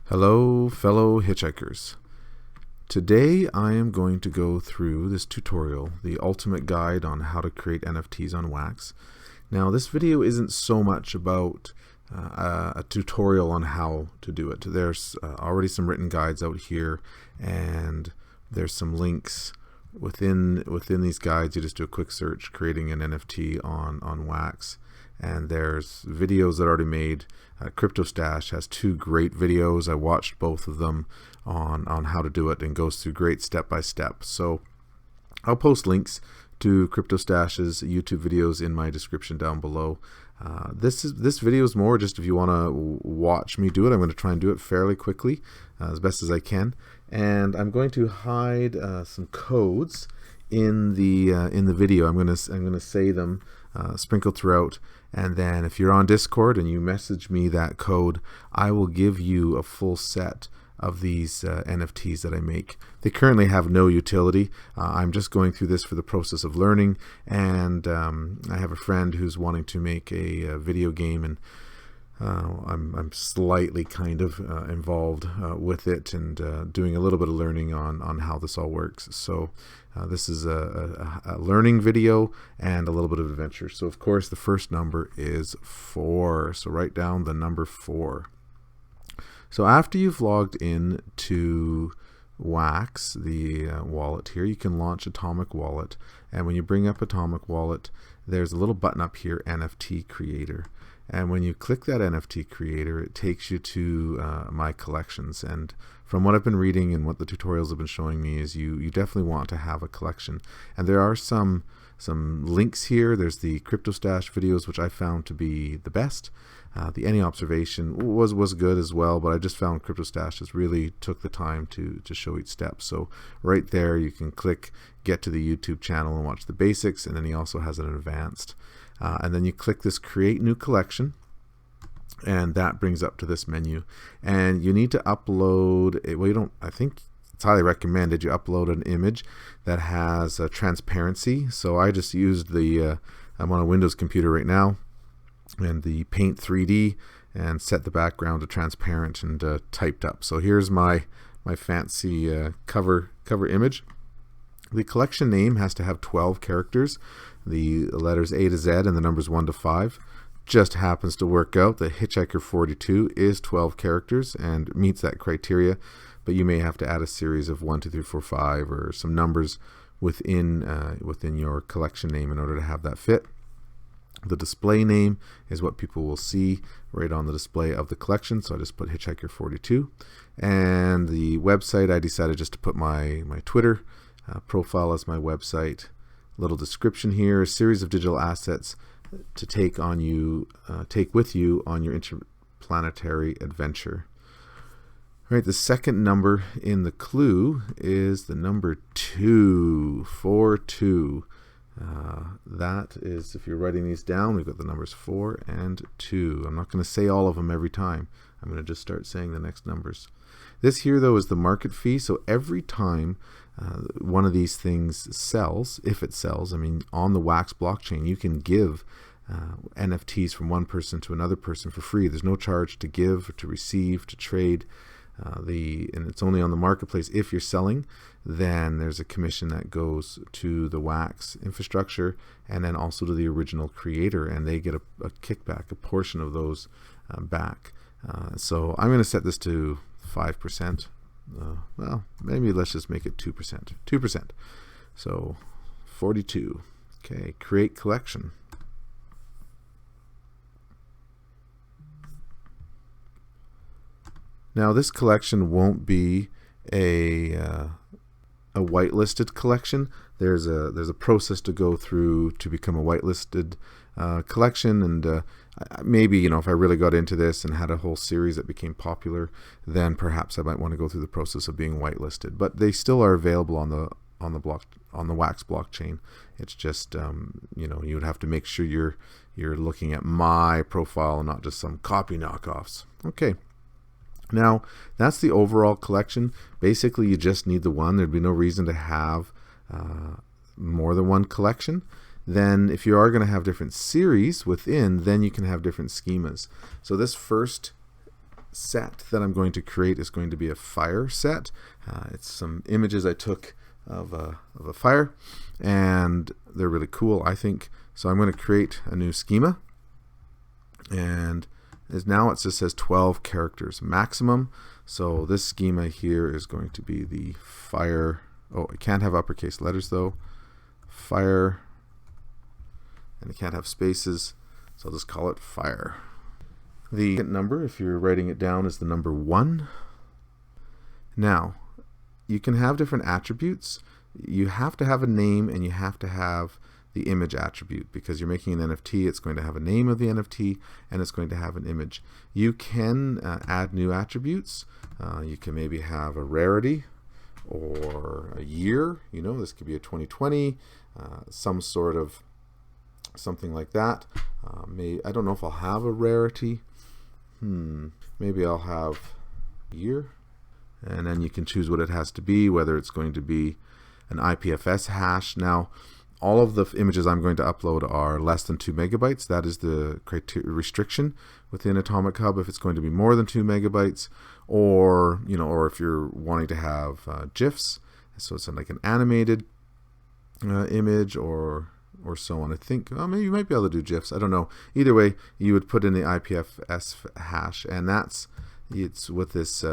Hello fellow hitchhikers. Today I am going to go through this tutorial, the ultimate guide on how to create NFTs on Wax. Now this video isn't so much about a tutorial on how to do it. There's already some written guides out here, and there's some links within these guides. You just do a quick search creating an NFT on Wax, and there's videos that are already made. Cryptostache has two great videos. I watched both of them on how to do it, and goes through great step by step. So I'll post links to Cryptostache's YouTube videos in my description down below. This video is more just if you want to watch me do it. I'm going to try and do it fairly quickly, as best as I can, and I'm going to hide some codes in the video. I'm going to say them sprinkled throughout, and then if you're on Discord and you message me that code, I will give you a full set of these NFTs that I make. They currently have no utility. I'm just going through this for the process of learning, and I have a friend who's wanting to make a video game, and I'm slightly kind of involved with it, and doing a little bit of learning on how this all works. So this is a learning video and a little bit of adventure. So of course the first number is 4. So write down the number 4. So after you've logged in to Wax, the wallet here, you can launch Atomic Wallet. And when you bring up Atomic Wallet, there's a little button up here, Nft Creator. And when you click that Nft Creator, it takes you to my collections. And from what I've been reading and what the tutorials have been showing me is you definitely want to have a collection. And there are some links here. There's the Cryptostache videos, which I found to be the best. The Any Observation was good as well, but I just found Cryptostache just really took the time to show each step. So right there you can click, get to the YouTube channel and watch the basics, and then he also has an advanced. And then you click this Create New Collection, and that brings up to this menu. And you need to upload, I think it's highly recommended you upload an image that has transparency. So I just used I'm on a Windows computer right now, and the Paint 3D, and set the background to transparent and typed up. So here's my fancy cover image. The collection name has to have 12 characters, the letters A to Z and the numbers 1 to 5. Just happens to work out that Hitchhiker 42 is 12 characters and meets that criteria, but you may have to add a series of 1, 2, 3, 4, 5 or some numbers within your collection name in order to have that fit. The display name is what people will see right on the display of the collection, so I just put Hitchhiker 42. And the website, I decided just to put my Twitter profile as my website. Little description here: a series of digital assets to take with you on your interplanetary adventure. All right, the second number in the clue is the number 2, 42. That is, if you're writing these down, we've got the numbers 4 and 2. I'm not going to say all of them every time. I'm going to just start saying the next numbers. This here, though, is the market fee. So every time one of these things sells, if it sells, I mean, on the Wax blockchain, you can give NFTs from one person to another person for free. There's no charge to give, or to receive, to trade. And it's only on the marketplace. If you're selling, then there's a commission that goes to the Wax infrastructure, and then also to the original creator, and they get a kickback, a portion of those back. So I'm going to set this to 5%. Well, maybe let's just make it 2%. 2%. So 42. Okay, create collection. Now this collection won't be a whitelisted collection. There's a process to go through to become a whitelisted collection, and maybe, if I really got into this and had a whole series that became popular, then perhaps I might want to go through the process of being whitelisted. But they still are available on the Wax blockchain. It's just you would have to make sure you're looking at my profile and not just some copy knockoffs. Okay. Now, that's the overall collection. Basically, you just need the one. There'd be no reason to have more than one collection. Then if you are going to have different series within, then you can have different schemas. So this first set that I'm going to create is going to be a fire set. It's some images I took of a fire, and they're really cool, I think. So I'm going to create a new schema, and now it just says 12 characters maximum. So this schema here is going to be the fire. Oh, it can't have uppercase letters though. Fire, and it can't have spaces, so I'll just call it fire. The number, if you're writing it down, is the number 1. Now, you can have different attributes. You have to have a name and you have to have the image attribute, because you're making an NFT. It's going to have a name of the NFT and it's going to have an image. You can add new attributes. You can maybe have a rarity or a year. You know, this could be a 2020, some sort of something like that. I don't know if I'll have a rarity. Maybe I'll have year, and then you can choose what it has to be, whether it's going to be an IPFS hash. Now, all of the images I'm going to upload are less than 2 megabytes. That is the restriction within Atomic Hub. If it's going to be more than 2 megabytes, or if you're wanting to have GIFs, so it's like an animated image or so on. I think maybe you might be able to do GIFs. I don't know. Either way, you would put in the IPFS hash, and it's with this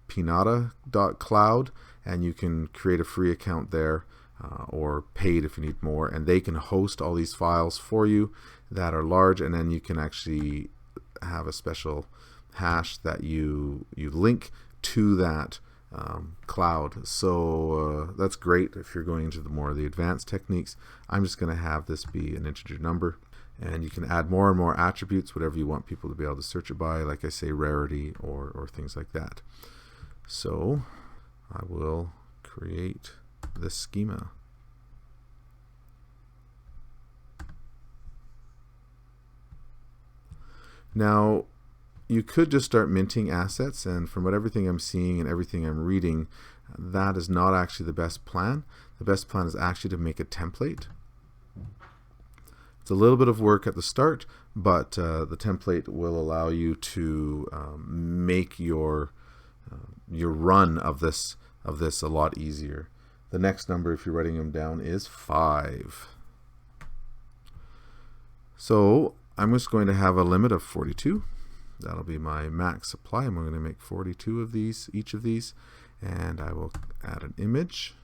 pinata.cloud, and you can create a free account there, or paid if you need more, and they can host all these files for you that are large, and then you can actually have a special hash that you link to that cloud. So that's great if you're going into the advanced techniques. I'm just going to have this be an integer number, and you can add more and more attributes, whatever you want people to be able to search it by, like I say, rarity or things like that. So I will create this schema. Now, you could just start minting assets, and from everything I'm seeing and everything I'm reading, that is not actually the best plan. The best plan is actually to make a template. It's a little bit of work at the start, but the template will allow you to make your run of this a lot easier. The next number, if you're writing them down, is 5. So I'm just going to have a limit of 42. That'll be my max supply. I'm going to make 42 of these, each of these, and I will add an image.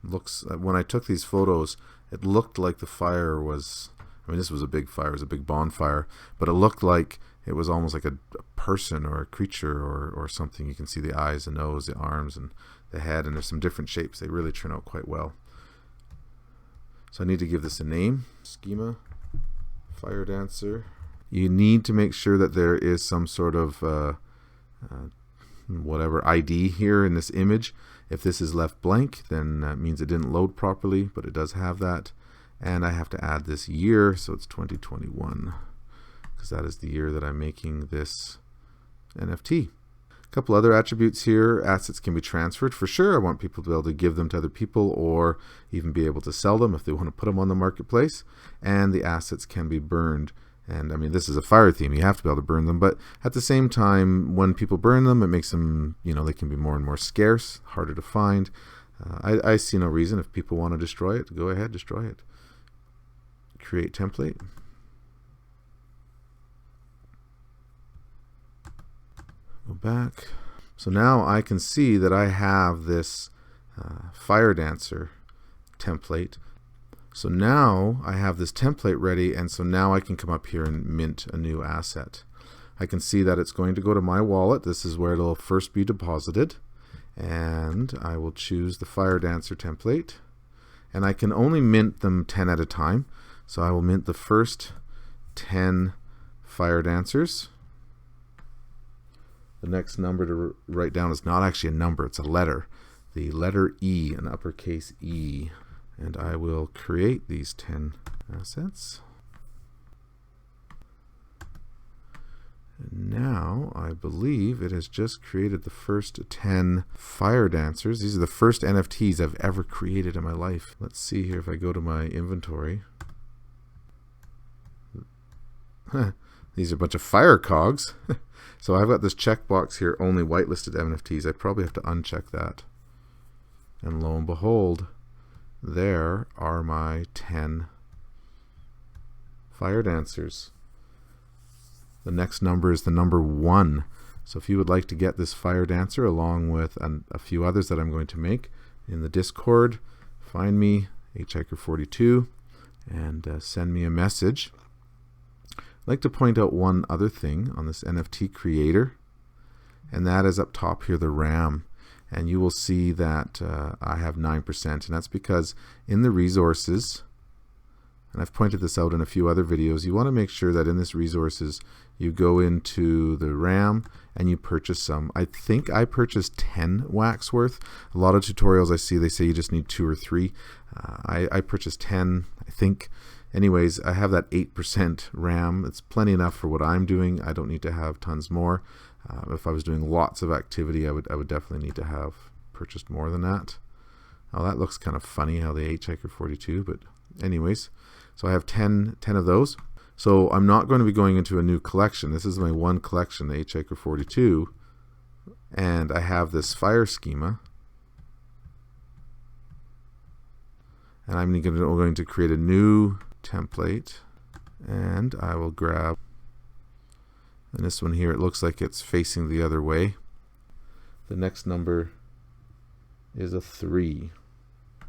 Looks, when I took these photos, it looked like the fire was, this was a big fire, it was a big bonfire, but it looked like it was almost like a person or a creature or something. You can see the eyes, the nose, the arms, and the head, and there's some different shapes. They really turn out quite well. So I need to give this a name. Schema, fire dancer. You need to make sure that there is some sort of whatever ID here in this image. If this is left blank, then that means it didn't load properly, but it does have that. And I have to add this year, so it's 2021, because that is the year that I'm making this NFT. A couple other attributes here. Assets can be transferred for sure. I want people to be able to give them to other people, or even be able to sell them if they want to put them on the marketplace. And the assets can be burned. And this is a fire theme. You have to be able to burn them, but at the same time, when people burn them, it makes them, they can be more and more scarce, harder to find. I see no reason, if people want to destroy it, go ahead, destroy it. Create template. Go back. So now I can see that I have this fire dancer template. So now I have this template ready, and so now I can come up here and mint a new asset. I can see that it's going to go to my wallet. This is where it'll first be deposited, and I will choose the fire dancer template, and I can only mint them 10 at a time. So I will mint the first 10 fire dancers. The next number to write down is not actually a number, it's a letter. The letter E, an uppercase E. And I will create these 10 assets. And now I believe it has just created the first 10 fire dancers. These are the first NFTs I've ever created in my life. Let's see here if I go to my inventory. These are a bunch of fire cogs. So I've got this checkbox here, only whitelisted NFTs. I probably have to uncheck that. And lo and behold, there are my 10 fire dancers. The next number is the number 1. So if you would like to get this fire dancer along with a few others that I'm going to make in the Discord, find me, Hitchhiker42, and send me a message. I'd like to point out one other thing on this NFT Creator, and that is up top here, the RAM. And you will see that I have 9%, and that's because in the resources, and I've pointed this out in a few other videos, you want to make sure that in this resources you go into the RAM and you purchase some. I think I purchased 10 wax worth. A lot of tutorials I see, they say you just need 2 or 3. I purchased 10, I think. Anyways, I have that 8% RAM. It's plenty enough for what I'm doing. I don't need to have tons more. If I was doing lots of activity, I would definitely need to have purchased more than that. Oh, that looks kind of funny how they Hitchhiker42, but anyways, so I have 10 of those. So I'm not going to be going into a new collection. This is my one collection, the Hitchhiker42, and I have this fire schema. And I'm going to create a new template, and I will grab, and this one here, it looks like it's facing the other way. The next number is a 3.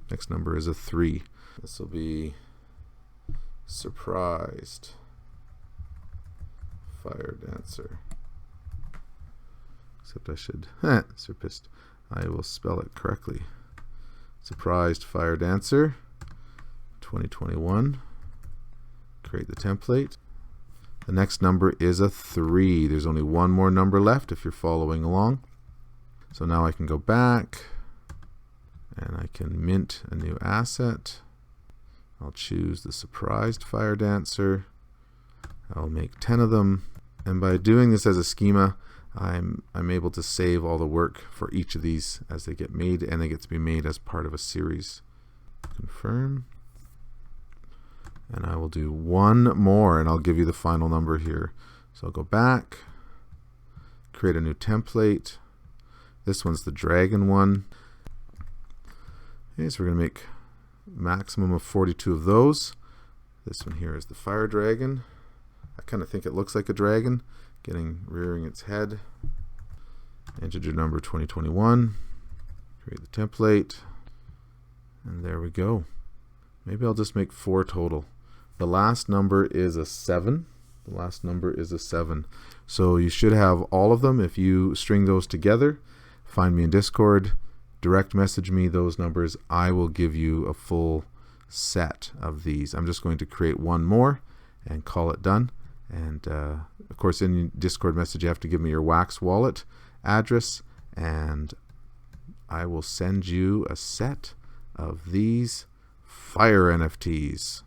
Next number is a 3. This will be surprised fire dancer. Except I should, surprised. I will spell it correctly. Surprised fire dancer 2021. Create the template. The next number is a 3. There's only one more number left if you're following along. So now I can go back and I can mint a new asset. I'll choose the surprised fire dancer. I'll make 10 of them. And by doing this as a schema, I'm able to save all the work for each of these as they get made, and they get to be made as part of a series. Confirm. And I will do one more, and I'll give you the final number here. So I'll go back, create a new template. This one's the dragon one. Okay, so we're going to make maximum of 42 of those. This one here is the fire dragon. I kind of think it looks like a dragon rearing its head. Integer number 2021. Create the template. And there we go. Maybe I'll just make 4 total. The last number is a 7. The last number is a 7. So you should have all of them. If you string those together, find me in Discord, direct message me those numbers. I will give you a full set of these. I'm just going to create one more and call it done. And of course, in your Discord message, you have to give me your Wax wallet address, and I will send you a set of these fire NFTs.